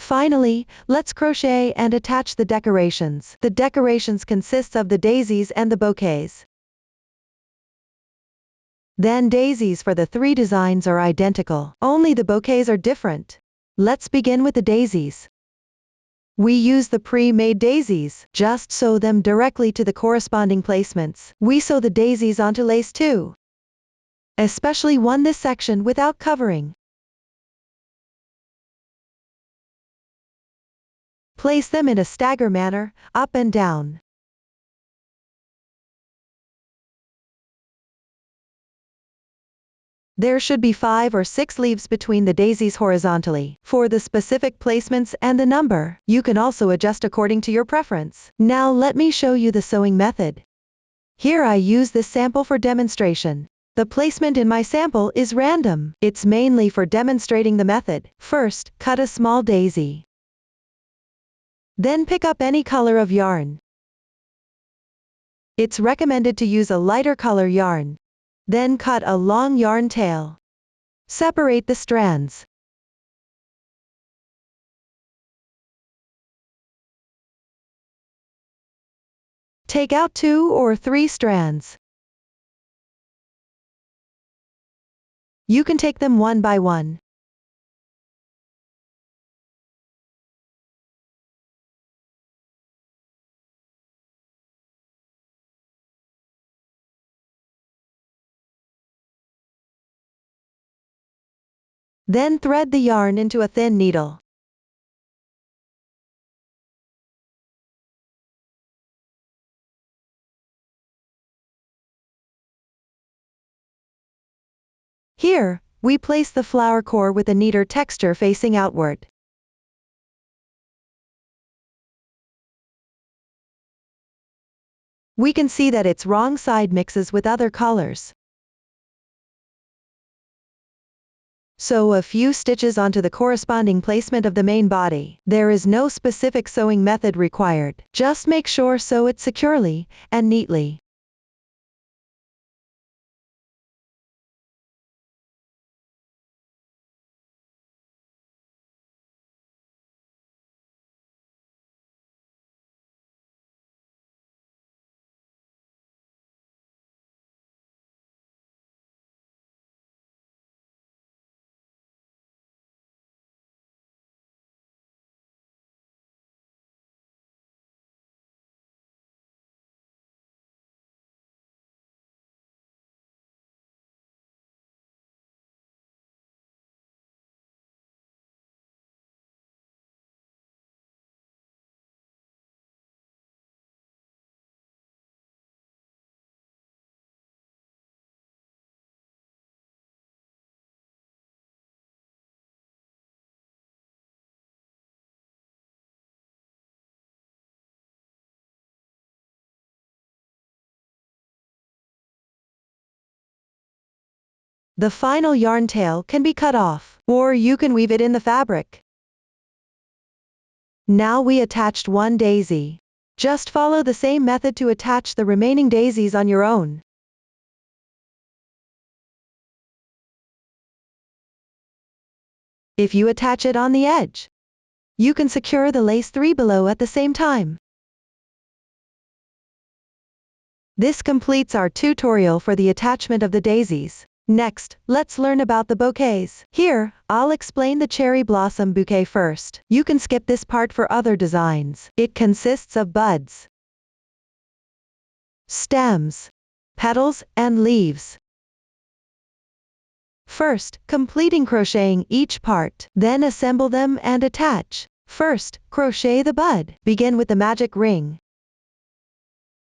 Finally, let's crochet and attach the decorations. The decorations consists of the daisies and the bouquets. Then daisies for the three designs are identical, only the bouquets are different. Let's begin with the daisies. We use the pre-made daisies, just sew them directly to the corresponding placements. We sew the daisies onto lace too. Especially this section without covering. Place them in a stagger manner, up and down. There should be 5 or 6 leaves between the daisies horizontally. For the specific placements and the number, you can also adjust according to your preference. Now let me show you the sewing method. Here I use this sample for demonstration. The placement in my sample is random. It's mainly for demonstrating the method. First, cut a small daisy. Then pick up any color of yarn. It's recommended to use a lighter color yarn. Then cut a long yarn tail. Separate the strands. Take out 2 or 3 strands. You can take them one by one. Then thread the yarn into a thin needle. Here, we place the flower core with a neater texture facing outward. We can see that its wrong side mixes with other colors. Sew a few stitches onto the corresponding placement of the main body. There is no specific sewing method required. Just make sure sew it securely and neatly. The final yarn tail can be cut off, or you can weave it in the fabric. Now we attached one daisy. Just follow the same method to attach the remaining daisies on your own. If you attach it on the edge, you can secure the lace 3 below at the same time. This completes our tutorial for the attachment of the daisies. Next, let's learn about the bouquets. Here, I'll explain the cherry blossom bouquet first. You can skip this part for other designs. It consists of buds, stems, petals, and leaves. First, completing crocheting each part, then assemble them and attach. First, crochet the bud. Begin with the magic ring.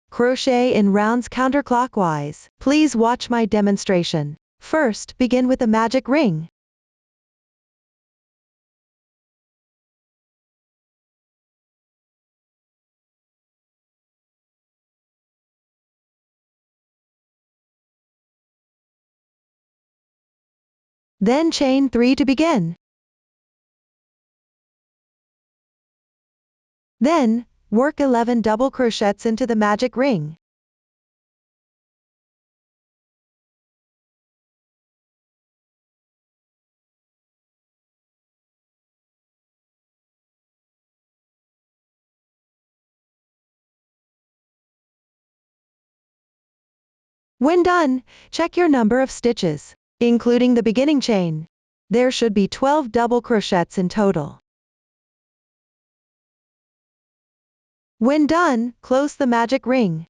Crochet in rounds counterclockwise. Please watch my demonstration. First, begin with the magic ring. Then chain 3 to begin. Then, work 11 double crochets into the magic ring. When done, check your number of stitches, including the beginning chain. There should be 12 double crochets in total. When done, close the magic ring.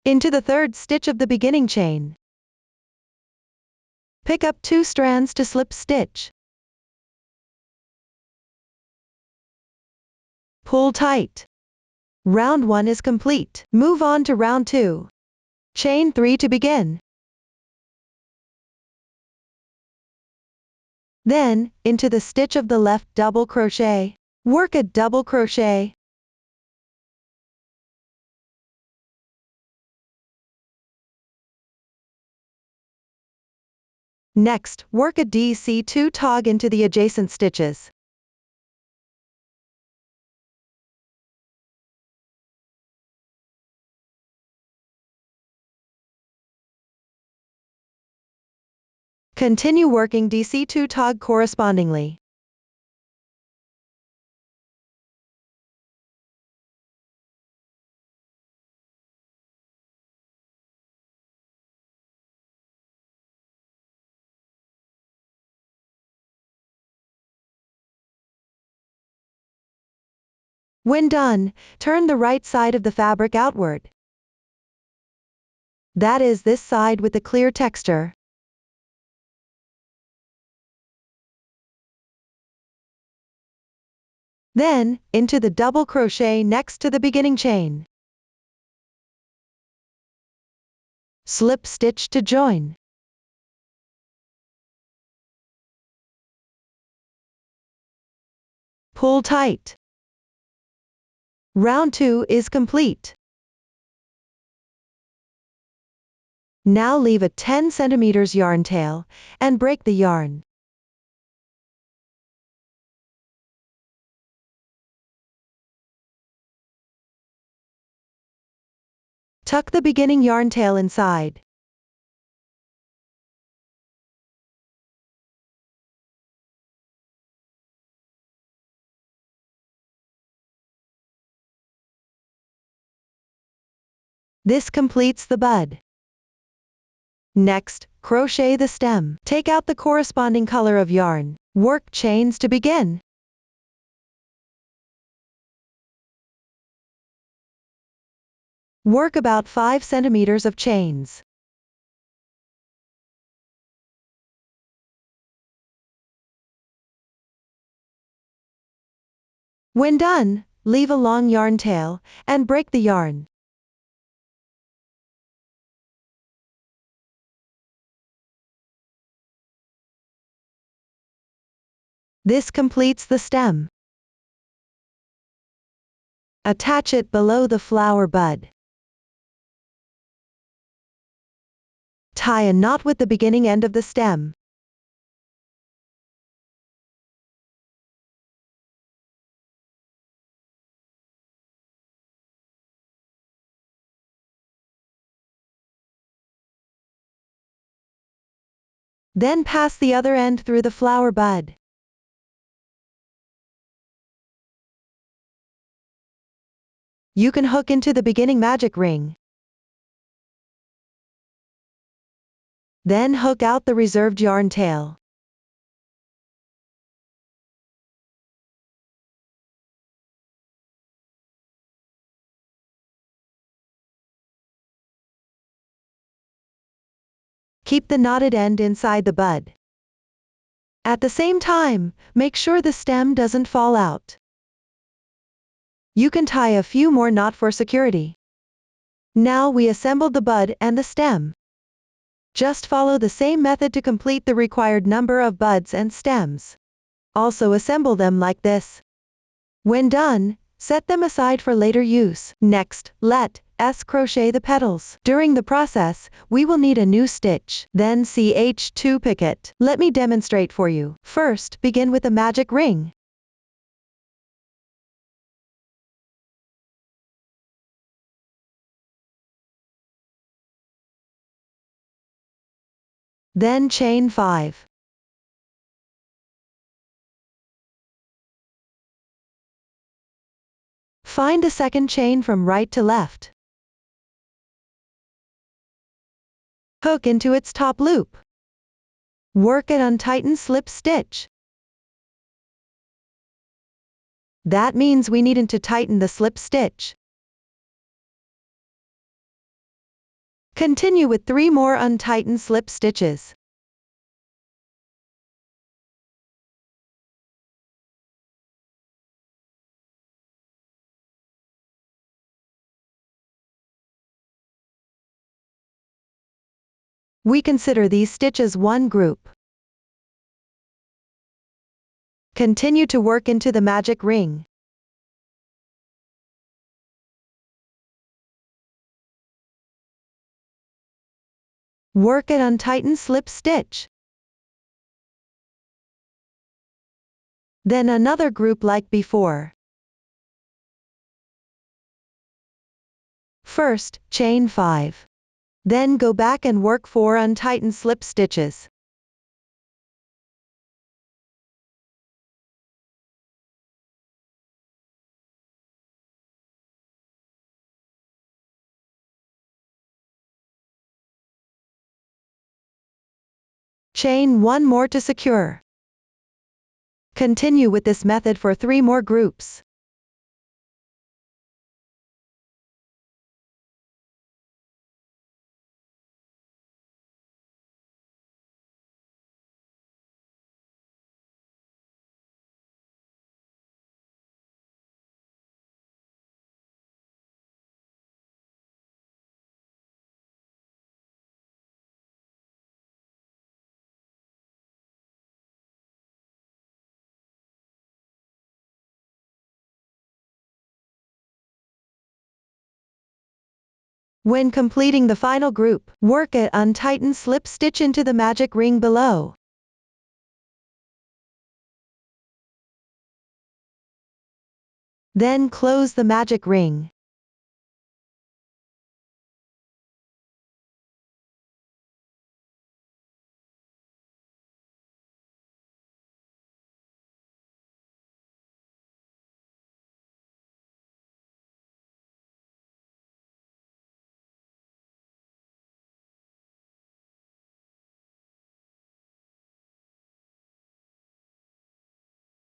Into the third stitch of the beginning chain. Pick up 2 strands to slip stitch. Pull tight. Round 1 is complete. Move on to round 2. Chain 3 to begin. Then, into the stitch of the left double crochet. Work a double crochet. Next, work a DC2 tog into the adjacent stitches. Continue working DC2 tog correspondingly. When done, turn the right side of the fabric outward. That is this side with the clear texture. Then, into the double crochet next to the beginning chain. Slip stitch to join. Pull tight. Round 2 is complete. Now leave a 10 cm yarn tail, and break the yarn. Tuck the beginning yarn tail inside. This completes the bud. Next, crochet the stem. Take out the corresponding color of yarn. Work chains to begin. Work about 5 centimeters of chains. When done, leave a long yarn tail, and break the yarn. This completes the stem. Attach it below the flower bud. Tie a knot with the beginning end of the stem. Then pass the other end through the flower bud. You can hook into the beginning magic ring. Then hook out the reserved yarn tail. Keep the knotted end inside the bud. At the same time, make sure the stem doesn't fall out. You can tie a few more knots for security. Now we assembled the bud and the stem. Just follow the same method to complete the required number of buds and stems. Also assemble them like this. When done, set them aside for later use. Next, let us crochet the petals. During the process, we will need a new stitch. Then CH2 picket. Let me demonstrate for you. First, begin with a magic ring. Then chain 5. Find the second chain from right to left. Hook into its top loop. Work an untightened slip stitch. That means we need to tighten the slip stitch. Continue with 3 more untightened slip stitches. We consider these stitches one group. Continue to work into the magic ring. Work an untightened slip stitch. Then another group like before. First, chain 5. Then go back and work 4 untightened slip stitches. Chain 1 more to secure. Continue with this method for 3 more groups. When completing the final group, work an untightened slip stitch into the magic ring below. Then close the magic ring.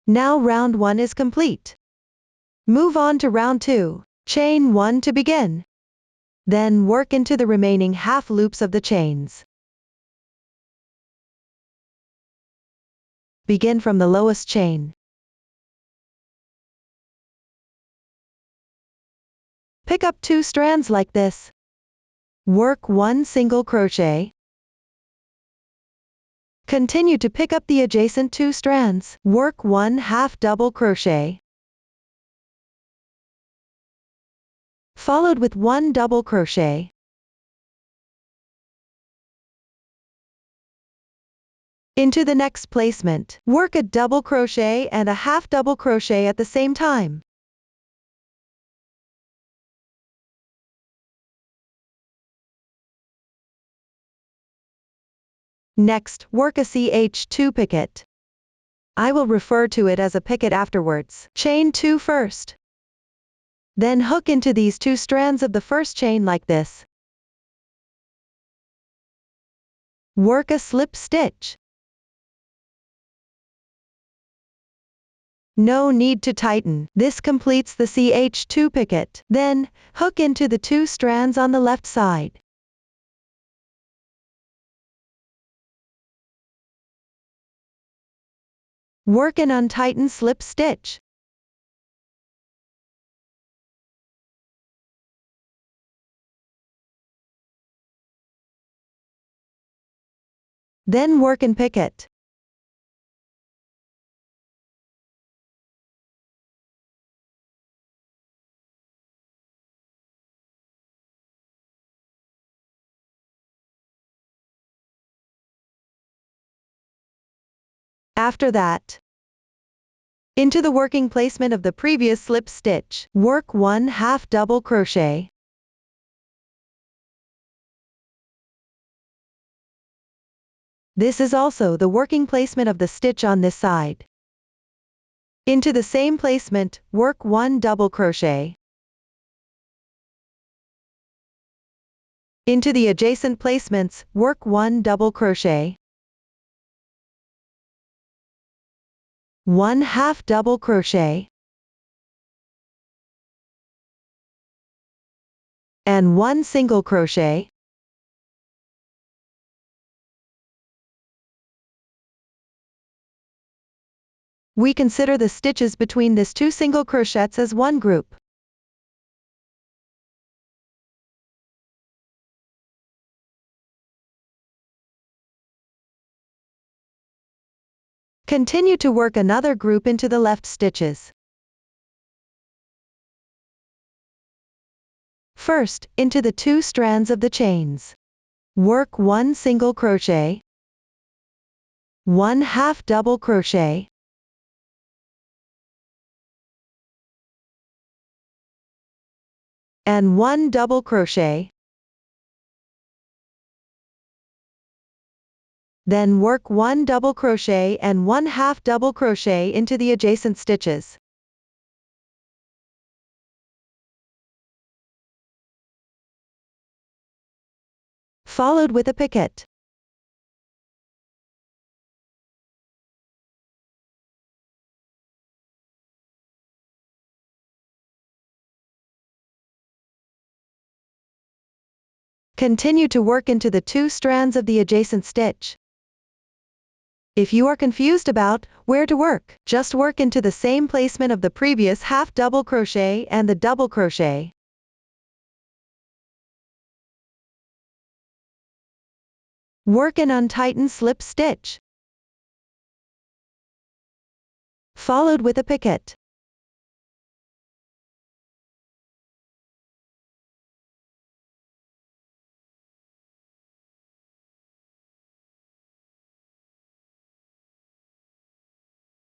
Now round 1 is complete. Move on to round 2. Chain 1 to begin. Then work into the remaining half loops of the chains. Begin from the lowest chain. Pick up 2 strands like this. Work 1 single crochet. Continue to pick up the adjacent 2 strands. Work 1 half double crochet. Followed with 1 double crochet. Into the next placement, work a double crochet and a half double crochet at the same time. Next, work a CH2 picket. I will refer to it as a picket afterwards. Chain 2 first. Then hook into these 2 strands of the first chain like this. Work a slip stitch. No need to tighten. This completes the CH2 picket. Then, hook into the 2 strands on the left side. Work an untightened slip stitch. Then work and picket. After that, into the working placement of the previous slip stitch, work 1 half double crochet. This is also the working placement of the stitch on this side. Into the same placement, work 1 double crochet. Into the adjacent placements, work 1 double crochet. 1 half double crochet. And 1 single crochet. We consider the stitches between these 2 single crochets as one group. Continue to work another group into the left stitches. First, into the 2 strands of the chains. Work 1 single crochet, 1 half double crochet, and 1 double crochet. Then work 1 double crochet and 1 half double crochet into the adjacent stitches. Followed with a picket. Continue to work into the 2 strands of the adjacent stitch. If you are confused about where to work, just work into the same placement of the previous half double crochet and the double crochet. Work an untightened slip stitch, followed with a picket.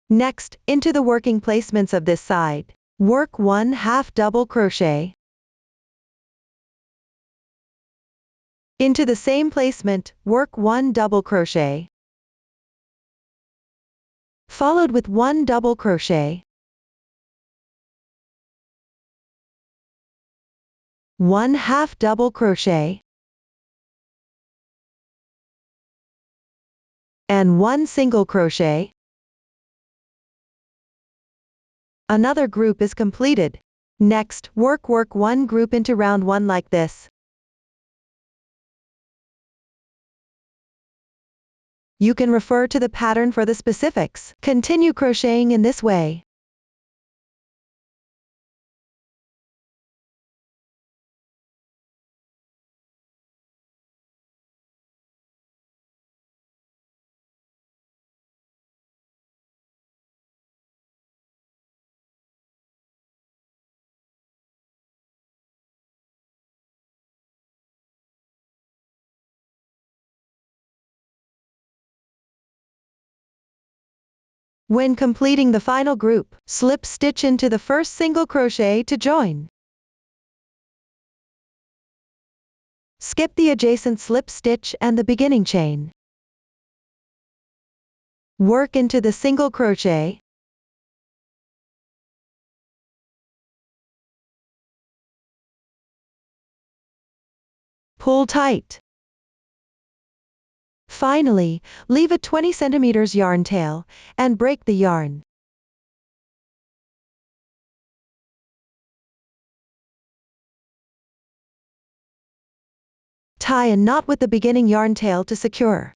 Next, into the working placements of this side, work 1 half double crochet. Into the same placement, work 1 double crochet, followed with 1 double crochet, 1 half double crochet, and 1 single crochet. Another group is completed. Next, work 1 group into round 1 like this. You can refer to the pattern for the specifics. Continue crocheting in this way. When completing the final group, slip stitch into the first single crochet to join. Skip the adjacent slip stitch and the beginning chain. Work into the single crochet. Pull tight. Finally, leave a 20 cm yarn tail, and break the yarn. Tie a knot with the beginning yarn tail to secure.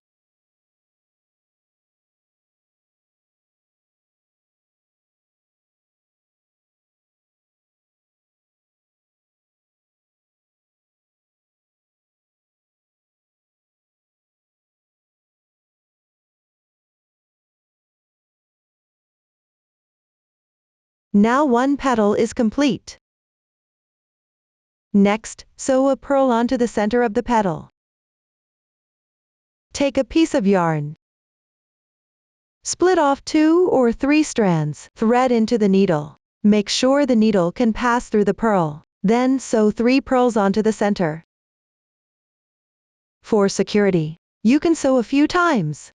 Now one petal is complete. Next, sew a purl onto the center of the petal. Take a piece of yarn. Split off 2 or 3 strands, thread into the needle. Make sure the needle can pass through the purl. Then sew 3 purls onto the center. For security, You can sew a few times.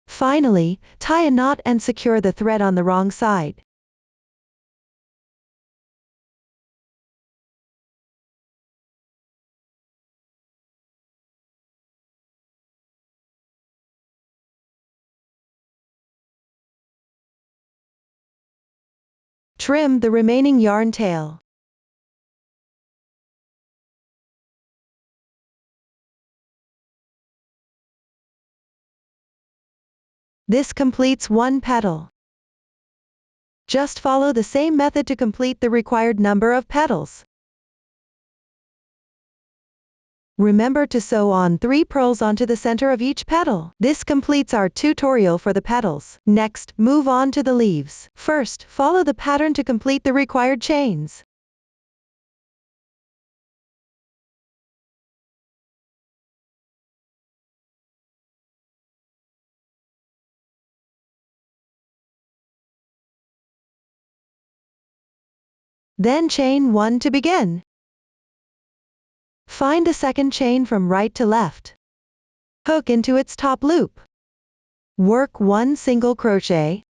Finally, tie a knot and secure the thread on the wrong side. Trim the remaining yarn tail. This completes one petal. Just follow the same method to complete the required number of petals. Remember to sew on 3 pearls onto the center of each petal. This completes our tutorial for the petals. Next, move on to the leaves. First, follow the pattern to complete the required chains. Then chain 1 to begin. Find the second chain from right to left. Hook into its top loop. Work 1 single crochet.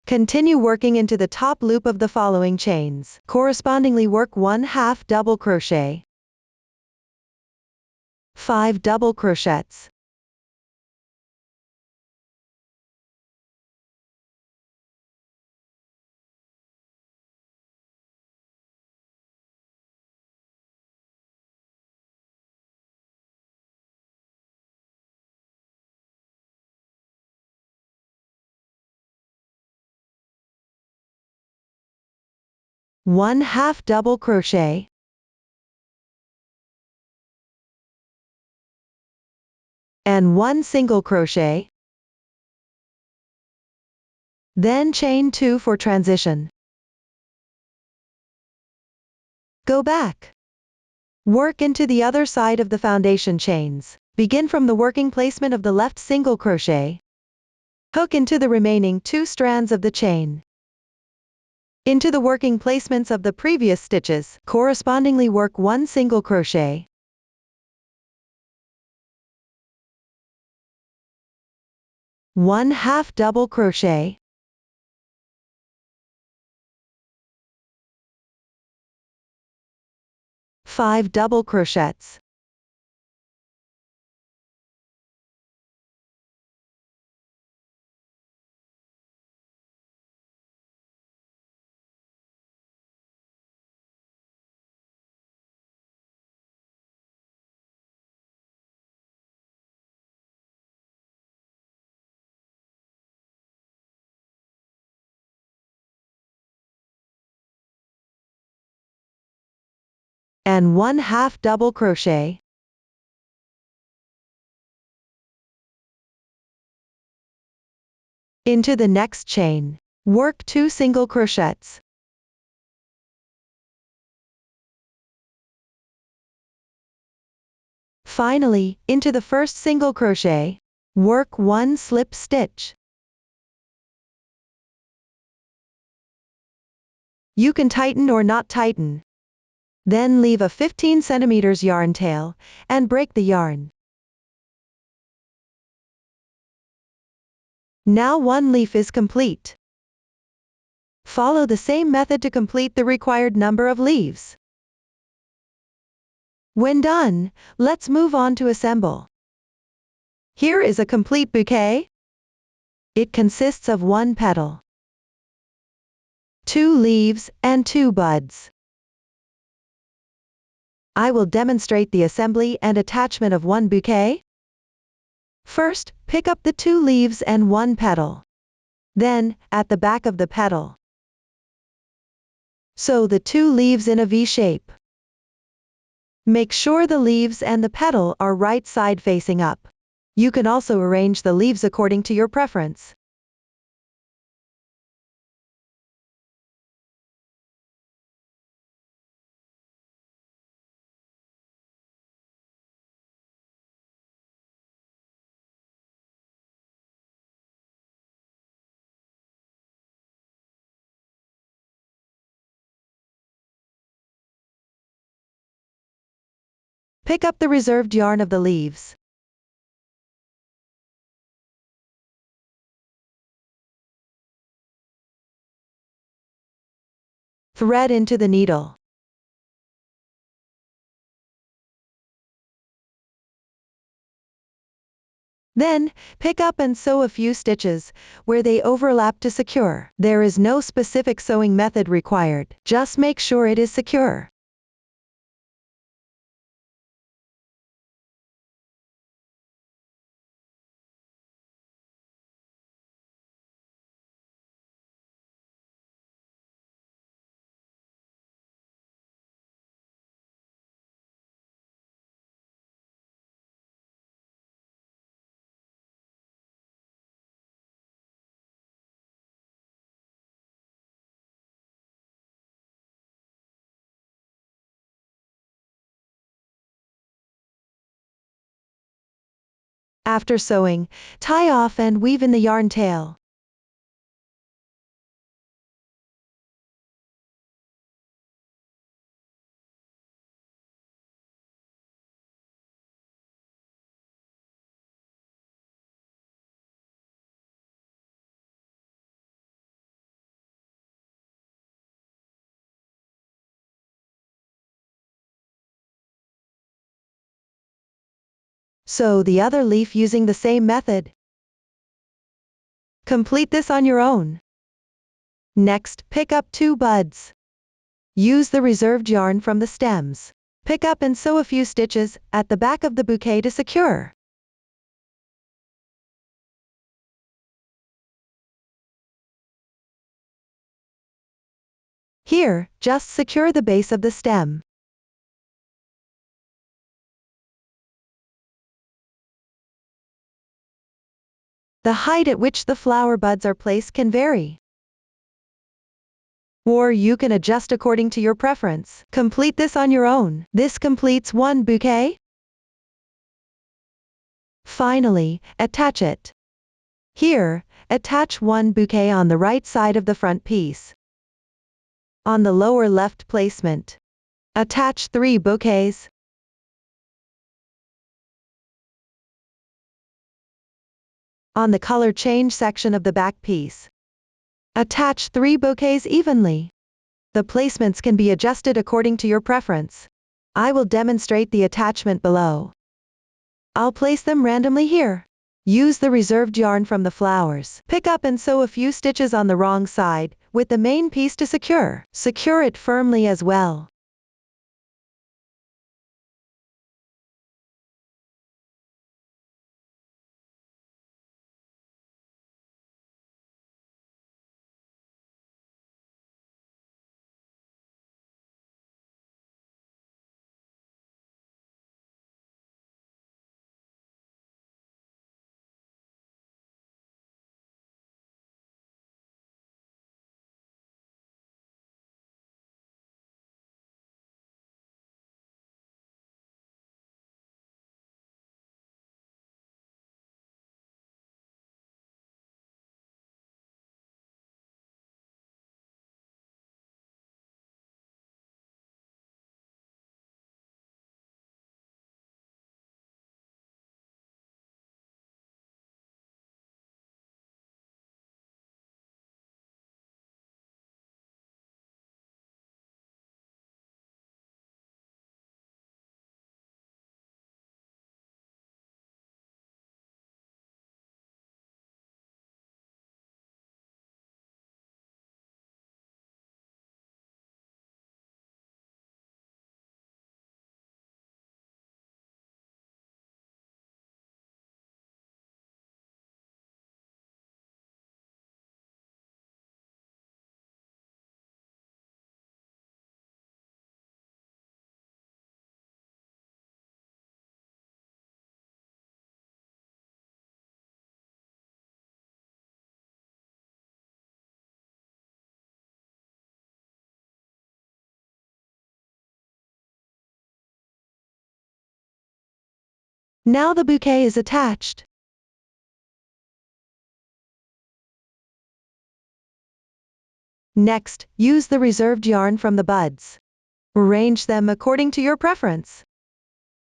Continue working into the top loop of the following chains. Correspondingly work 1/2 double crochet. 5 double crochets. One half double crochet. And 1 single crochet. Then chain 2 for transition. Go back. Work into the other side of the foundation chains. Begin from the working placement of the left single crochet. Hook into the remaining 2 strands of the chain. Into the working placements of the previous stitches, correspondingly work 1 single crochet. One half double crochet. Five double crochets. And 1/2 double crochet. Into the next chain, work 2 single crochets. Finally, into the first single crochet, work 1 slip stitch. You can tighten or not tighten. Then leave a 15 cm yarn tail, and break the yarn. Now one leaf is complete. Follow the same method to complete the required number of leaves. When done, let's move on to assemble. Here is a complete bouquet. It consists of 1 petal, 2 leaves, and 2 buds. I will demonstrate the assembly and attachment of one bouquet. First, pick up the 2 leaves and 1 petal. Then, at the back of the petal, sew the 2 leaves in a V shape. Make sure the leaves and the petal are right side facing up. You can also arrange the leaves according to your preference. Pick up the reserved yarn of the leaves. Thread into the needle. Then, pick up and sew a few stitches where they overlap to secure. There is no specific sewing method required. Just make sure it is secure. After sewing, tie off and weave in the yarn tail. Sew the other leaf using the same method. Complete this on your own. Next, pick up 2 buds. Use the reserved yarn from the stems. Pick up and sew a few stitches at the back of the bouquet to secure. Here, just secure the base of the stem. The height at which the flower buds are placed can vary, or you can adjust according to your preference. Complete this on your own. This completes 1 bouquet. Finally, attach it. Here, attach 1 bouquet on the right side of the front piece. On the lower left placement, attach 3 bouquets. On the color change section of the back piece, attach 3 bouquets evenly. The placements can be adjusted according to your preference. I will demonstrate the attachment below. I'll place them randomly here. Use the reserved yarn from the flowers. Pick up and sew a few stitches on the wrong side, with the main piece to secure. Secure it firmly as well. Now the bouquet is attached. Next, use the reserved yarn from the buds. Arrange them according to your preference.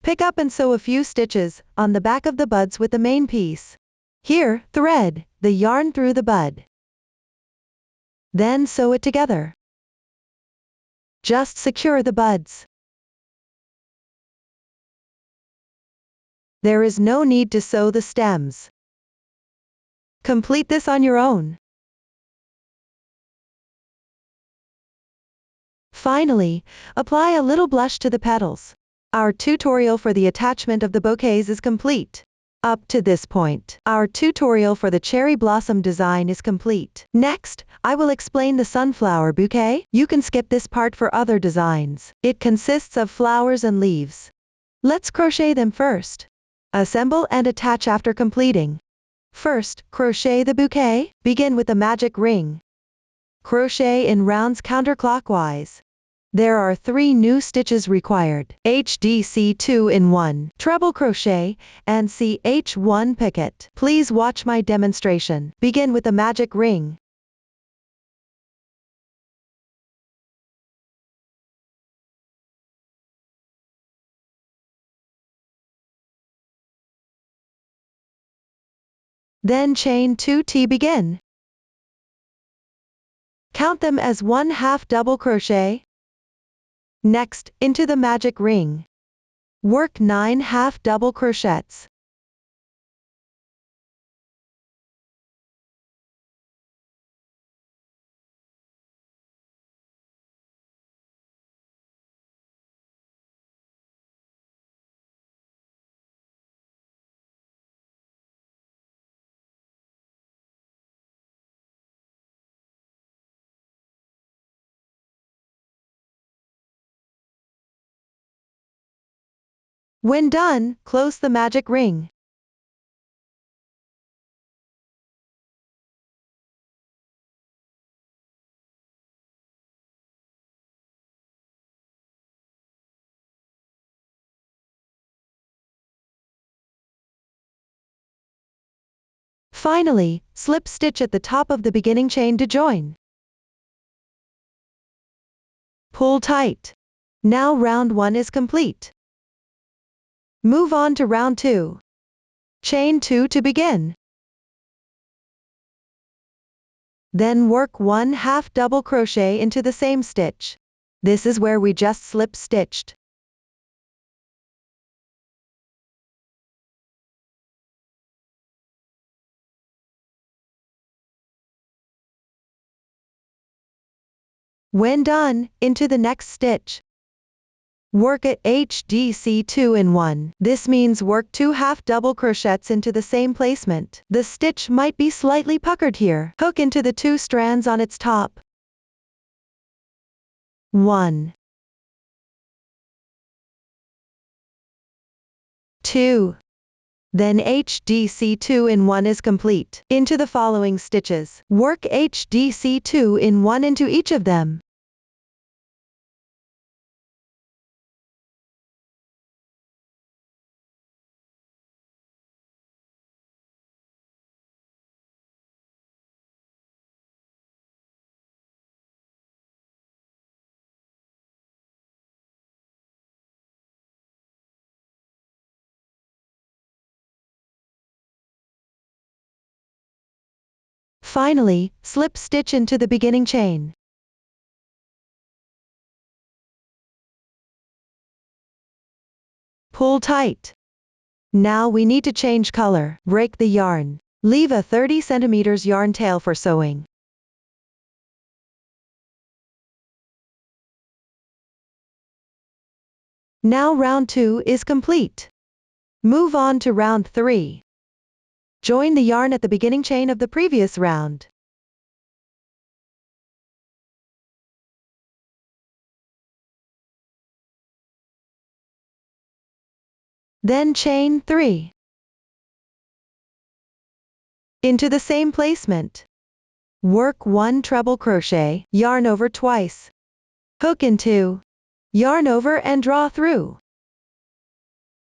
Pick up and sew a few stitches on the back of the buds with the main piece. Here, thread the yarn through the bud. Then sew it together. Just secure the buds. There is no need to sew the stems. Complete this on your own. Finally, apply a little blush to the petals. Our tutorial for the attachment of the bouquets is complete. Up to this point, our tutorial for the cherry blossom design is complete. Next, I will explain the sunflower bouquet. You can skip this part for other designs. It consists of flowers and leaves. Let's crochet them first. Assemble and attach after completing. First, crochet the bouquet. Begin with the magic ring. Crochet in rounds counterclockwise. There are 3 new stitches required: HDC 2 in 1, treble crochet, and CH1 picket. Please watch my demonstration. Begin with the magic ring. Then chain 2 T. Begin. Count them as 1/2 double crochet. Next, into the magic ring. Work 9 half double crochets. When done, close the magic ring. Finally, slip stitch at the top of the beginning chain to join. Pull tight. Now round 1 is complete. Move on to round 2. Chain 2 to begin. Then work 1/2 double crochet into the same stitch. This is where we just slip stitched. When done, into the next stitch. Work at HDC 2 in 1. This means work 2 half double crochets into the same placement. The stitch might be slightly puckered here. Hook into the 2 strands on its top. 1, 2. Then HDC 2 in 1 is complete. Into the following stitches. Work HDC 2 in 1 into each of them. Finally, slip stitch into the beginning chain. Pull tight. Now we need to change color. Break the yarn. Leave a 30 cm yarn tail for sewing. Now round 2 is complete. Move on to round 3. Join the yarn at the beginning chain of the previous round. Then chain 3. Into the same placement. Work 1 treble crochet, yarn over twice. Hook in 2. Yarn over and draw through.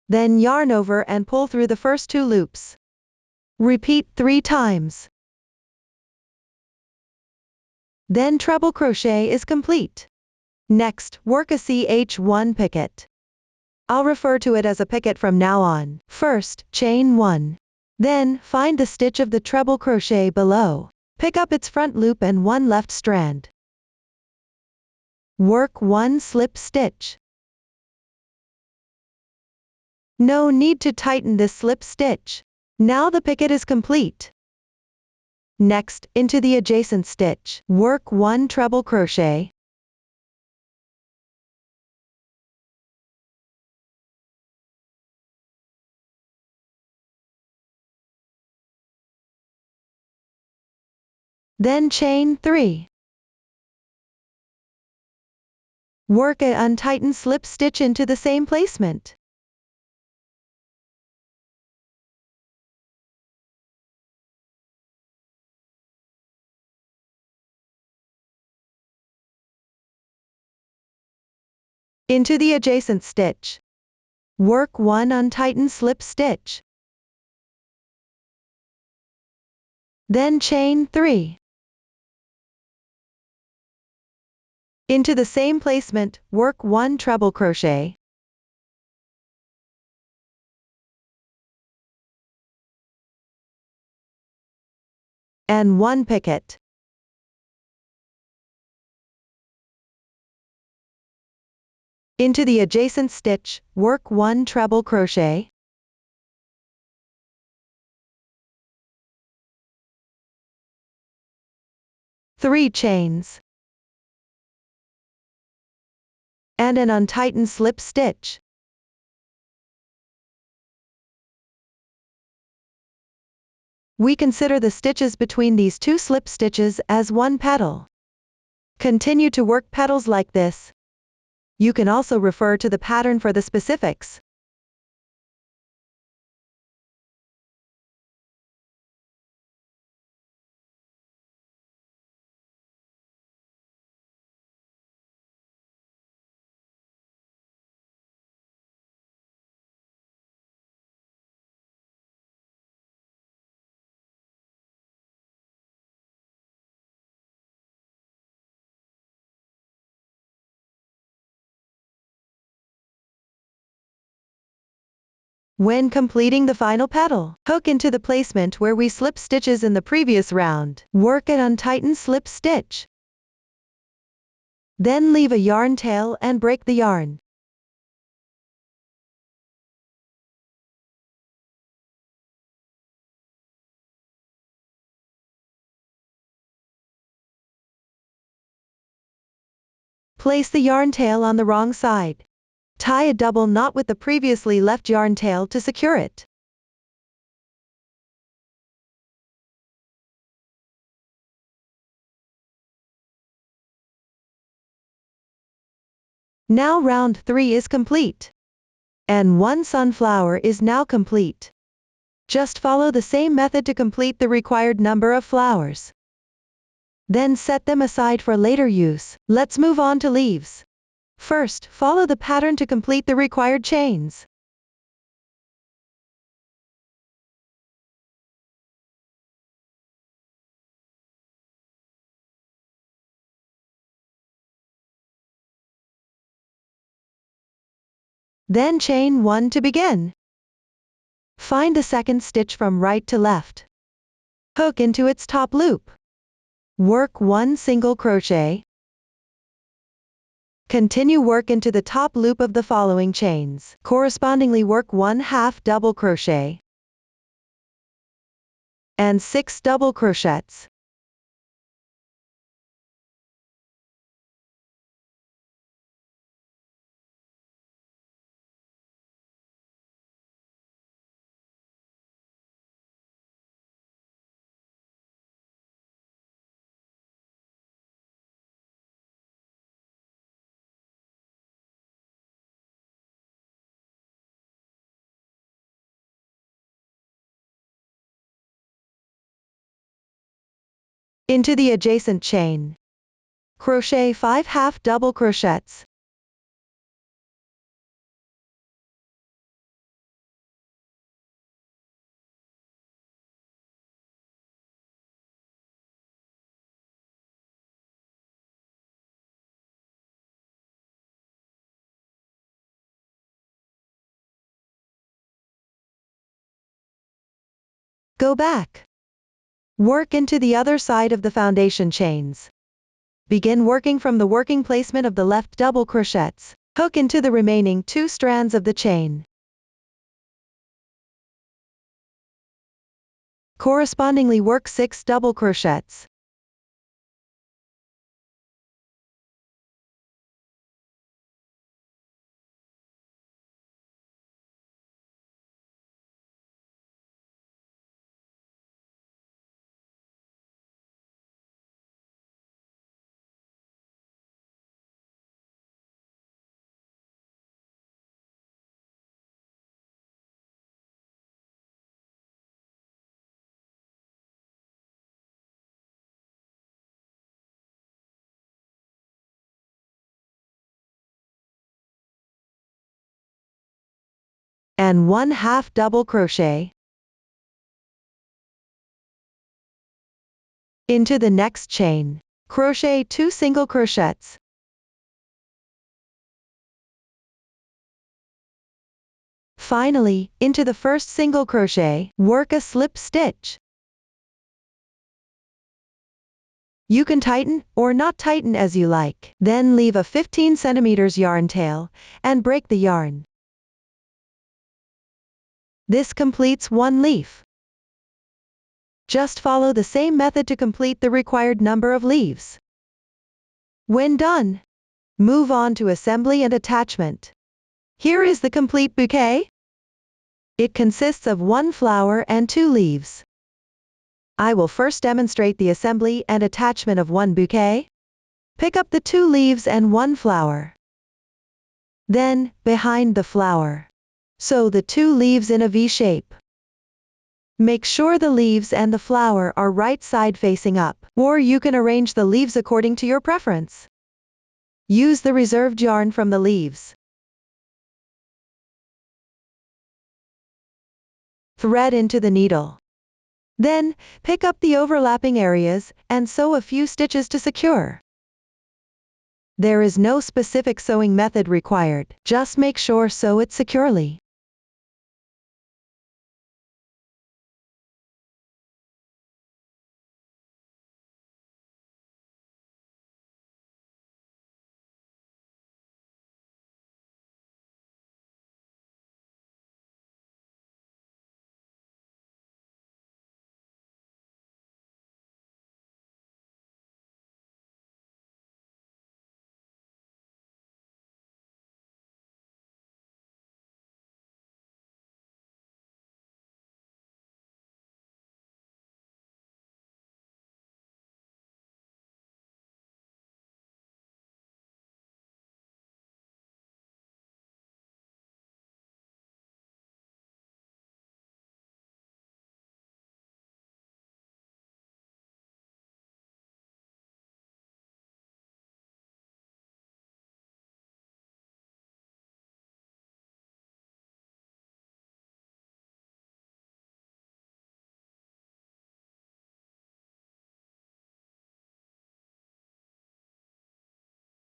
Then yarn over and pull through the first 2 loops. Repeat 3 times. Then treble crochet is complete. Next, work a CH1 picket. I'll refer to it as a picket from now on. First, chain 1. Then, find the stitch of the treble crochet below. Pick up its front loop and 1 left strand. Work 1 slip stitch. No need to tighten this slip stitch. Now the picket is complete. Next, into the adjacent stitch, work 1 treble crochet. Then chain 3. Work an untightened slip stitch into the same placement. Into the adjacent stitch. Work 1 untightened slip stitch. Then chain 3. Into the same placement, work 1 treble crochet. And 1 picket. Into the adjacent stitch, work 1 treble crochet. Three chains. And an untightened slip stitch. We consider the stitches between these 2 slip stitches as 1 petal. Continue to work petals like this. You can also refer to the pattern for the specifics. When completing the final petal, hook into the placement where we slip stitches in the previous round. Work an untightened slip stitch. Then leave a yarn tail and break the yarn. Place the yarn tail on the wrong side. Tie a double knot with the previously left yarn tail to secure it. Now round 3 is complete. And 1 sunflower is now complete. Just follow the same method to complete the required number of flowers. Then set them aside for later use. Let's move on to leaves. First, follow the pattern to complete the required chains. Then chain 1 to begin. Find the second stitch from right to left. Hook into its top loop. Work 1 single crochet. Continue work into the top loop of the following chains. Correspondingly work 1/2 double crochet. And 6 double crochets. Into the adjacent chain. Crochet 5/2 double crochets. Go back. Work into the other side of the foundation chains. Begin working from the working placement of the left double crochets. Hook into the remaining 2 strands of the chain. Correspondingly work 6 double crochets. And 1/2 double crochet into the next chain. Crochet 2 single crochets. Finally, into the first single crochet, work a slip stitch. You can tighten or not tighten as you like. Then leave a 15 cm yarn tail and break the yarn. This completes 1 leaf. Just follow the same method to complete the required number of leaves. When done, move on to assembly and attachment. Here is the complete bouquet. It consists of 1 flower and 2 leaves. I will first demonstrate the assembly and attachment of 1 bouquet. Pick up the 2 leaves and 1 flower. Then, behind the flower, sew the 2 leaves in a V shape. Make sure the leaves and the flower are right side facing up, or you can arrange the leaves according to your preference. Use the reserved yarn from the leaves. Thread into the needle. Then, pick up the overlapping areas and sew a few stitches to secure. There is no specific sewing method required, just make sure sew it securely.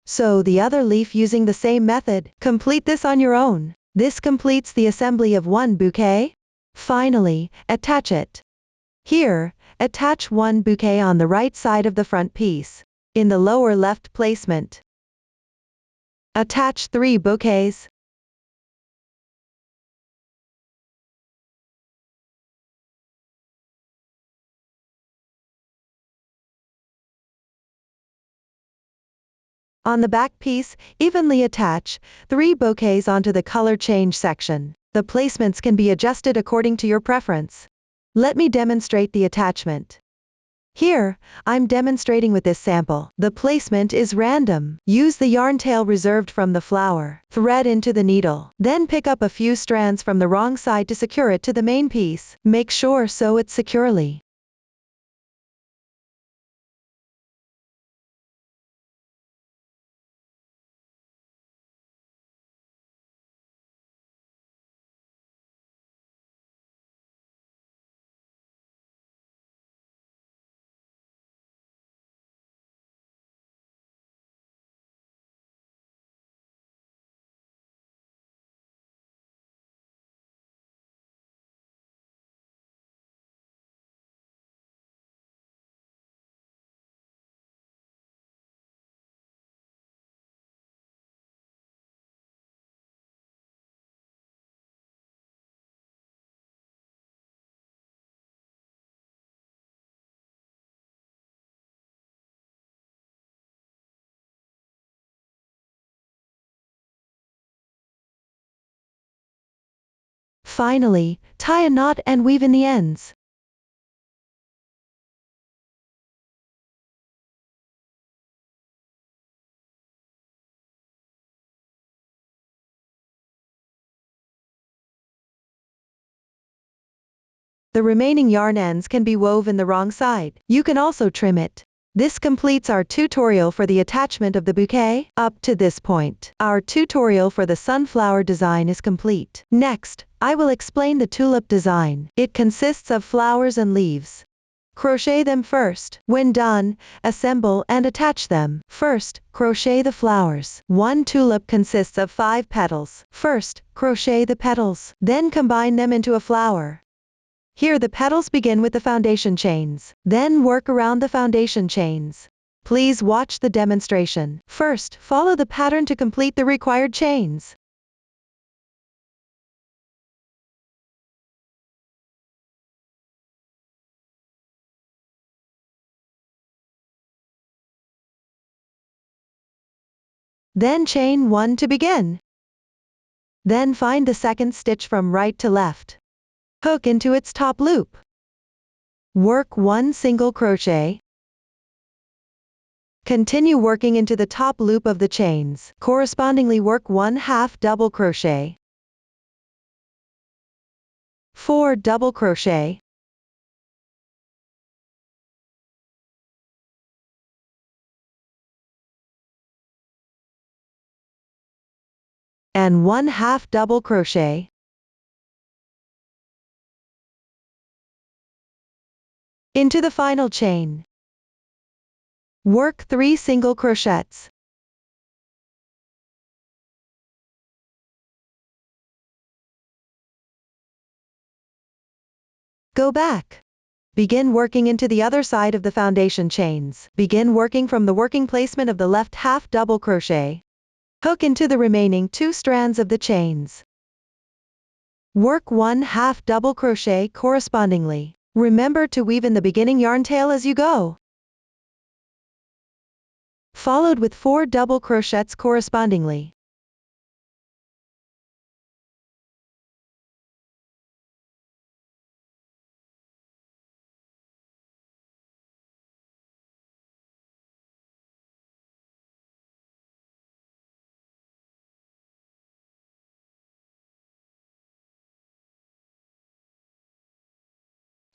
Sew the other leaf using the same method. Complete this on your own. This completes the assembly of 1 bouquet. Finally, attach it. Here, attach 1 bouquet on the right side of the front piece. In the lower left placement, attach 3 bouquets. On the back piece, evenly attach 3 bouquets onto the color change section. The placements can be adjusted according to your preference. Let me demonstrate the attachment. Here, I'm demonstrating with this sample. The placement is random. Use the yarn tail reserved from the flower. Thread into the needle. Then pick up a few strands from the wrong side to secure it to the main piece. Make sure sew it securely. Finally, tie a knot and weave in the ends. The remaining yarn ends can be woven the wrong side. You can also trim it. This completes our tutorial for the attachment of the bouquet. Up to this point, our tutorial for the sunflower design is complete. Next, I will explain the tulip design. It consists of flowers and leaves. Crochet them first. When done, assemble and attach them. First, crochet the flowers. One tulip consists of 5 petals. First, crochet the petals. Then combine them into a flower. Here the petals begin with the foundation chains. Then work around the foundation chains. Please watch the demonstration. First, follow the pattern to complete the required chains. Then chain 1 to begin. Then find the second stitch from right to left. Hook into its top loop. Work 1 single crochet. Continue working into the top loop of the chains. Correspondingly work 1/2 double crochet. 4 double crochet. And 1/2 double crochet. Into the final chain. Work 3 single crochets. Go back. Begin working into the other side of the foundation chains. Begin working from the working placement of the left half double crochet. Hook into the remaining 2 strands of the chains. Work 1/2 double crochet correspondingly. Remember to weave in the beginning yarn tail as you go. Followed with 4 double crochets correspondingly.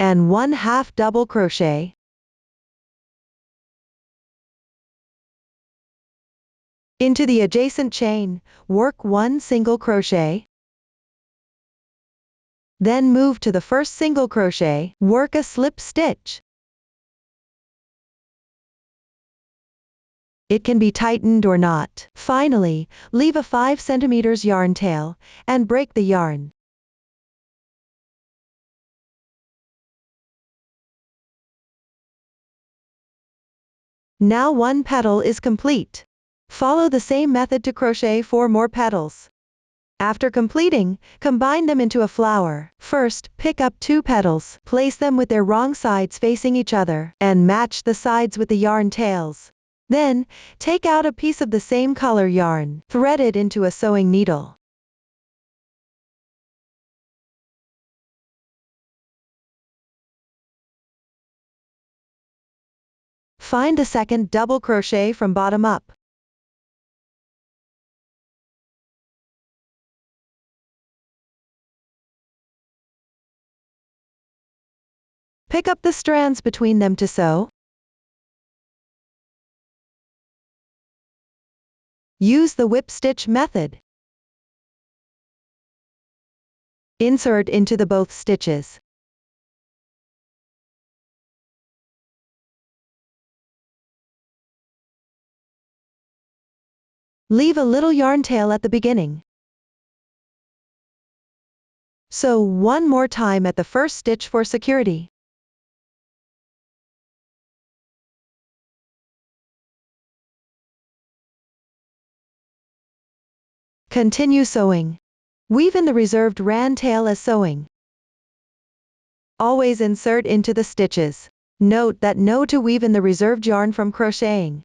And 1/2 double crochet. Into the adjacent chain, work 1 single crochet. Then move to the first single crochet, work a slip stitch. It can be tightened or not. Finally, leave a 5 cm yarn tail, and break the yarn. Now 1 petal is complete. Follow the same method to crochet 4 more petals. After completing, combine them into a flower. First, pick up 2 petals, place them with their wrong sides facing each other, and match the sides with the yarn tails. Then, take out a piece of the same color yarn, thread it into a sewing needle. Find the second double crochet from bottom up. Pick up the strands between them to sew. Use the whip stitch method. Insert into the both stitches. Leave a little yarn tail at the beginning. Sew 1 more time at the first stitch for security. Continue sewing. Weave in the reserved ran tail as sewing. Always insert into the stitches. Note that no to weave in the reserved yarn from crocheting.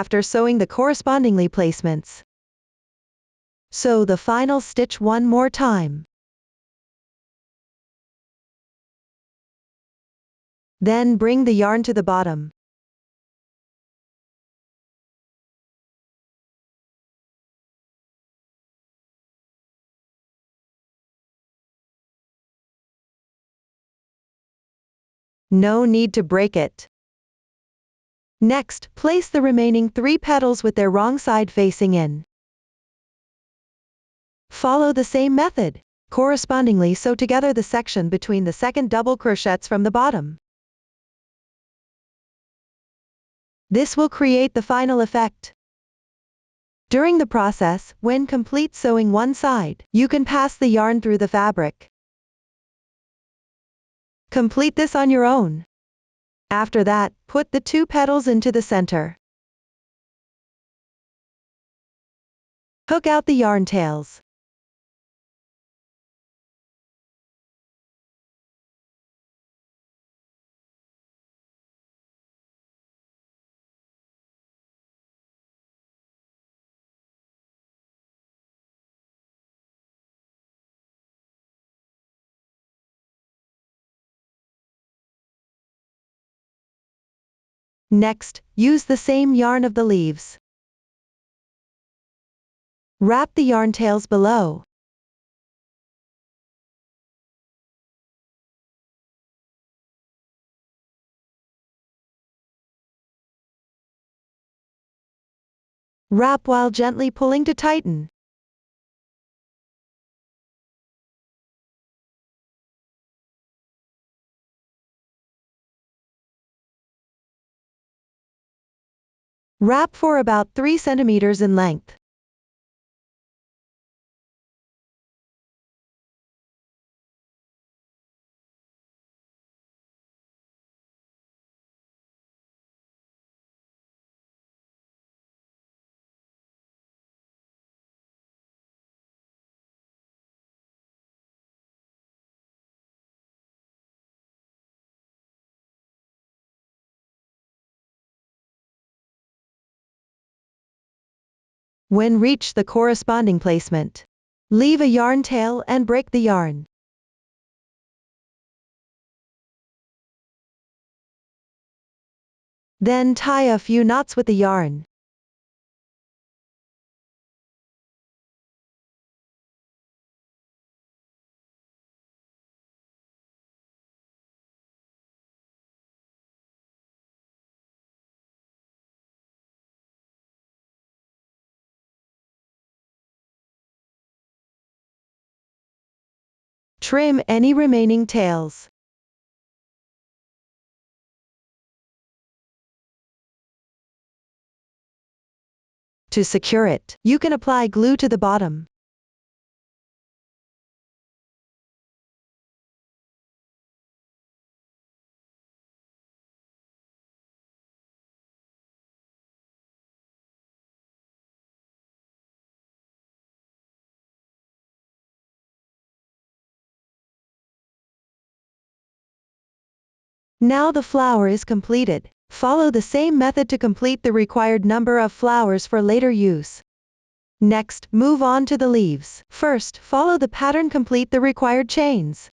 after sewing the correspondingly placements. Sew the final stitch one more time. Then bring the yarn to the bottom. No need to break it. Next, place the remaining 3 petals with their wrong side facing in. Follow the same method. Correspondingly sew together the section between the second double crochets from the bottom. This will create the final effect. During the process, when complete sewing one side, you can pass the yarn through the fabric. Complete this on your own. After that, put the 2 petals into the center. Hook out the yarn tails. Next, use the same yarn of the leaves. Wrap the yarn tails below. Wrap while gently pulling to tighten. Wrap for about 3 centimeters in length. When reach the corresponding placement, leave a yarn tail and break the yarn. Then tie a few knots with the yarn. Trim any remaining tails. To secure it, you can apply glue to the bottom. Now the flower is completed. Follow the same method to complete the required number of flowers for later use. Next, move on to the leaves. First, follow the pattern, complete the required chains.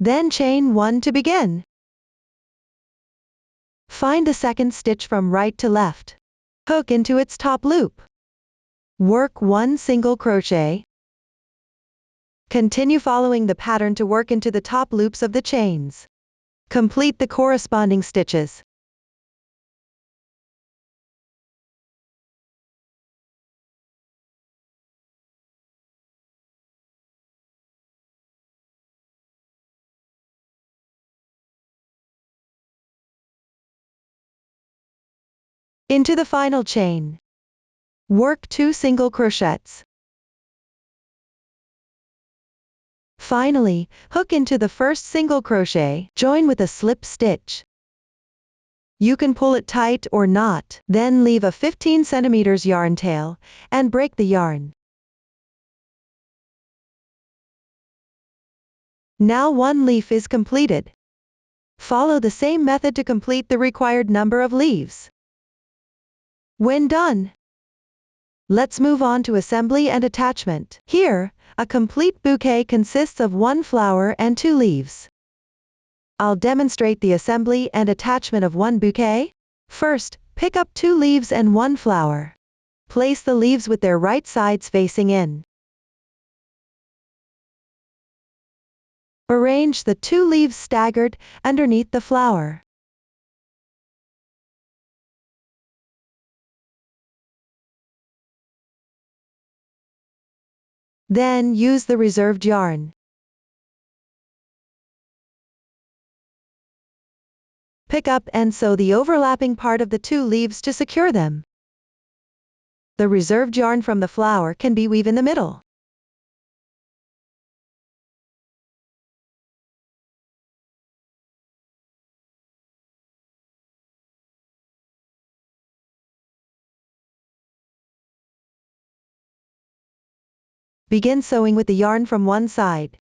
Then chain 1 to begin. Find the second stitch from right to left. Hook into its top loop. Work 1 single crochet. Continue following the pattern to work into the top loops of the chains. Complete the corresponding stitches. Into the final chain. Work 2 single crochets. Finally, hook into the first single crochet, join with a slip stitch. You can pull it tight or not, then leave a 15 centimeters yarn tail, and break the yarn. Now one leaf is completed. Follow the same method to complete the required number of leaves. When done, let's move on to assembly and attachment. Here, a complete bouquet consists of 1 flower and 2 leaves. I'll demonstrate the assembly and attachment of one bouquet. First, pick up 2 leaves and 1 flower. Place the leaves with their right sides facing in. Arrange the 2 leaves staggered underneath the flower. Then use the reserved yarn. Pick up and sew the overlapping part of the 2 leaves to secure them. The reserved yarn from the flower can be weave in the middle. Begin sewing with the yarn from one side.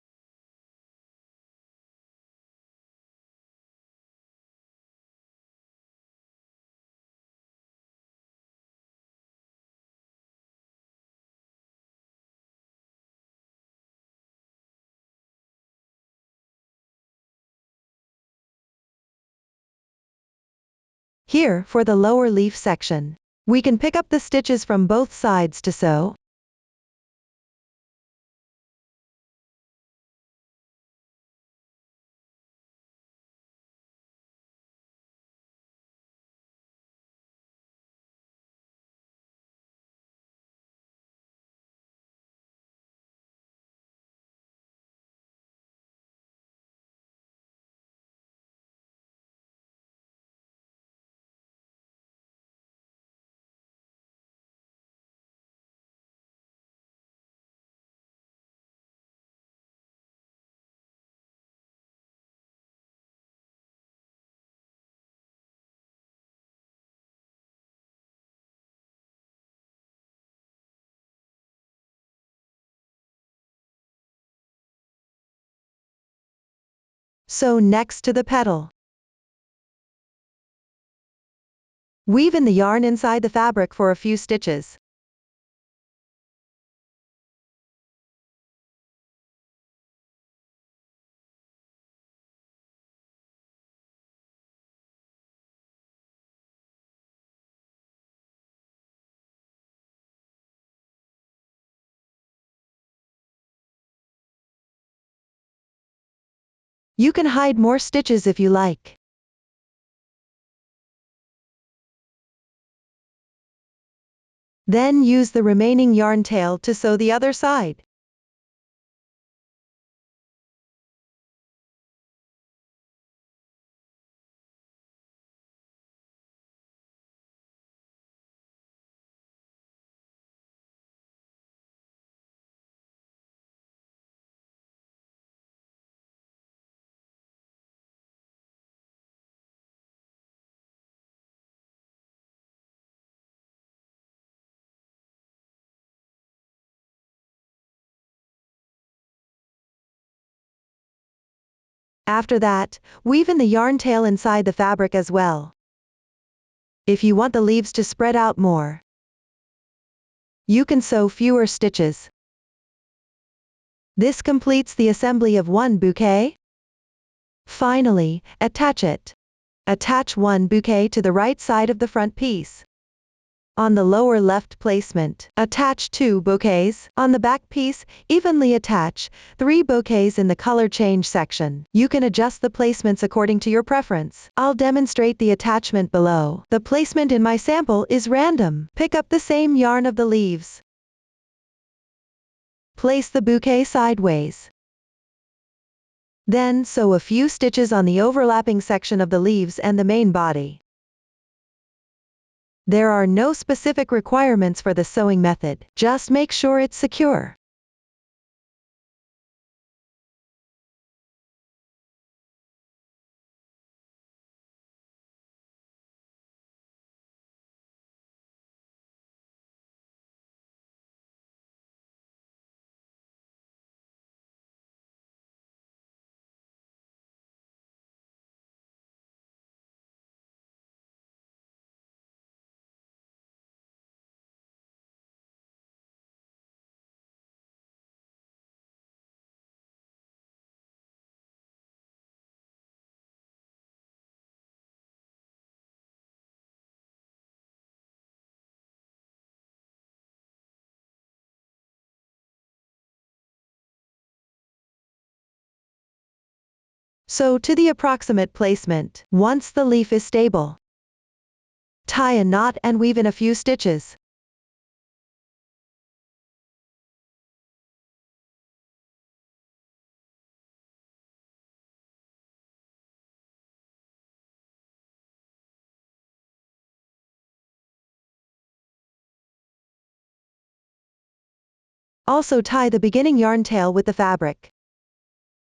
Here, for the lower leaf section, we can pick up the stitches from both sides to sew. Sew next to the petal. Weave in the yarn inside the fabric for a few stitches. You can hide more stitches if you like. Then use the remaining yarn tail to sew the other side. After that, weave in the yarn tail inside the fabric as well. If you want the leaves to spread out more, you can sew fewer stitches. This completes the assembly of one bouquet. Finally, attach it. Attach one bouquet to the right side of the front piece. On the lower left placement, attach 2 bouquets. On the back piece, evenly attach 3 bouquets in the color change section. You can adjust the placements according to your preference. I'll demonstrate the attachment below. The placement in my sample is random. Pick up the same yarn of the leaves. Place the bouquet sideways. Then sew a few stitches on the overlapping section of the leaves and the main body. There are no specific requirements for the sewing method, just make sure it's secure. Sew to the approximate placement. Once the leaf is stable, tie a knot and weave in a few stitches. Also tie the beginning yarn tail with the fabric.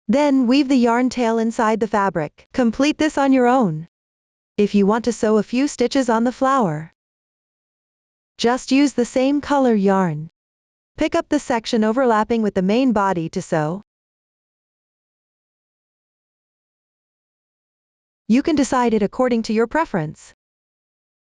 Then weave the yarn tail inside the fabric. Complete this on your own. If you want to sew a few stitches on the flower, just use the same color yarn. Pick up the section overlapping with the main body to sew. You can decide it according to your preference.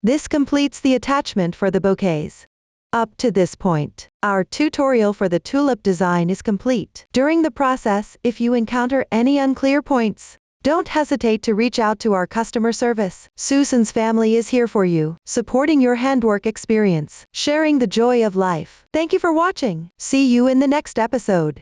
This completes the attachment for the bouquets. Up to this point, our tutorial for the tulip design is complete. During the process, if you encounter any unclear points, don't hesitate to reach out to our customer service. Susan's family is here for you, supporting your handwork experience, sharing the joy of life. Thank you for watching. See you in the next episode.